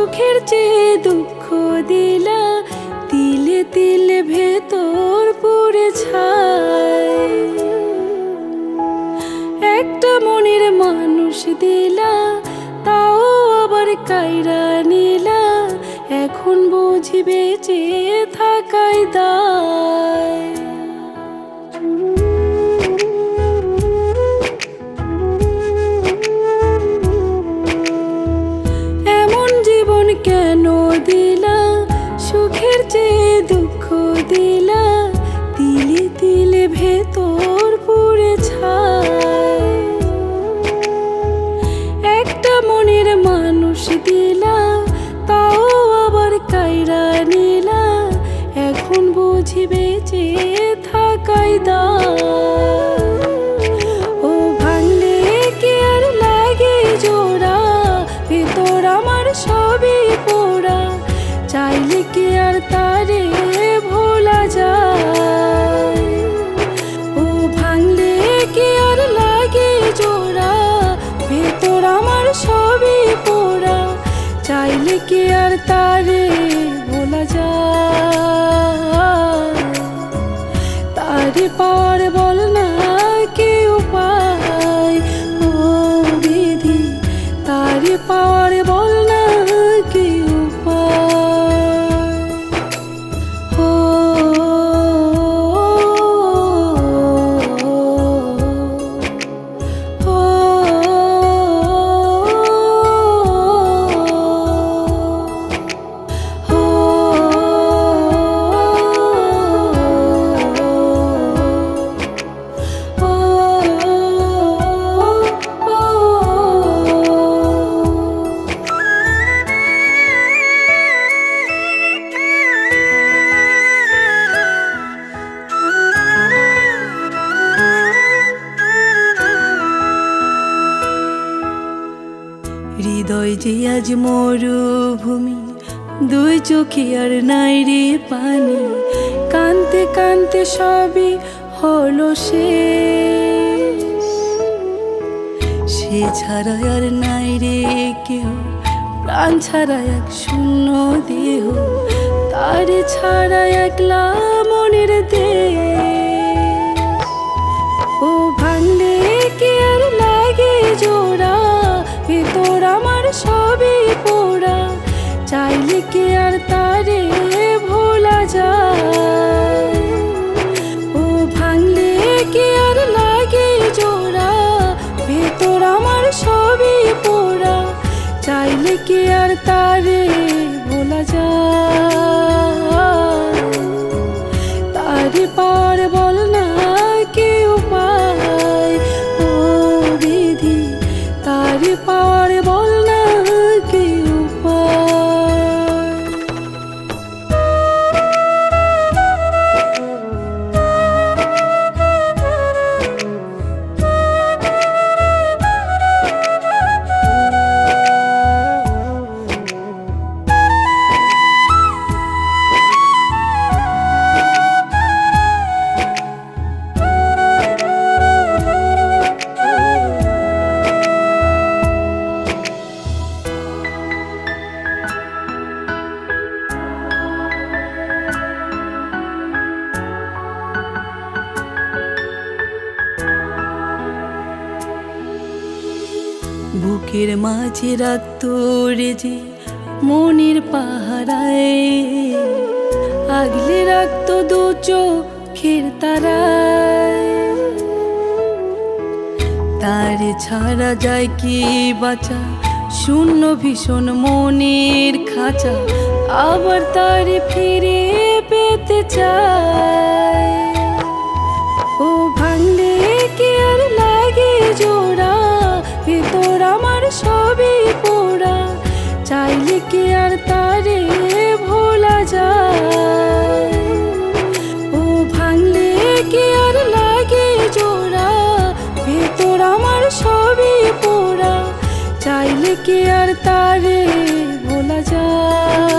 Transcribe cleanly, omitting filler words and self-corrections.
সুখের চেয়ে দুঃখ দিলা, তিলে তিলে ভেতর পুড়ে ছাই। একটা মনের মানুষ দিলা, তাও আবার কাইরা নিলা, এখন বুঝি বেঁচে থাকাই দায়। এমন জীবন কেন দিলা, সুখের চেয়ে দুঃখ দিলা, তিলে তিলে ভেতর পুড়ে ছাই। একটা মনের মানুষ দিলা, তাও আবার কাইরা নিলা, এখন বুঝি বেঁচে থাকাই দায়। ও ভাঙলে কি আর লাগে জোড়া, ভেতর আমার সবই পোড়া, চাইলে কি আর তারে ভোলা যায়। ও ভাঙলে কি আর লাগে জোড়া, ভেতর আমার সবই পোড়া, চাইলে কি আর তারে ভোলা যায়। তারে পার বল না কি উপায়, ও বিধি তারে পার বল না কি উপায়। ও হৃদয় যে আজ মরুভূমি, দুই চোখে আর নাই রে পানি, কানতে কানতে সবই হলো শেষ। সে ছাড়া আর নাই রে কেউ, প্রাণ ছাড়া এক শূন্য দেহ, তারে ছাড়া একলা মনের দেশ। ও ভাঙলে কি আর লাগে জোড়া, ভেতর আমার সবই পোড়া, চাইলে কি আর তারে ভোলা যায়। ও ভাঙলে কি আর লাগে জোড়া, ভেতর আমার সবই পোড়া, চাইলে কি আর তারে ভোলা যায়। তারে পার বল না কি উপায়, ও বিধি তারে পার বল না কি উপায়। বুকের মাঝে রাত তোরে যে মনের পাহারায়, আগলে রাখতো দু চোখের তারায়। তারে ছাড়া যায় কি বাঁচা, শূন্য ভীষণ মনের খাঁচা, আবার তারে ফিরে পেতে চায়। ও ভাঙলে কি আর লাগে জোড়া, ভেতর আমার সবই পোড়া, চাইলে কি আর তারে ভোলা যায়। ও ভাঙলে কি আর লাগে জোড়া, ভেতর আমার সবই পোড়া, চাইলে কি আর তারে ভোলা যায়।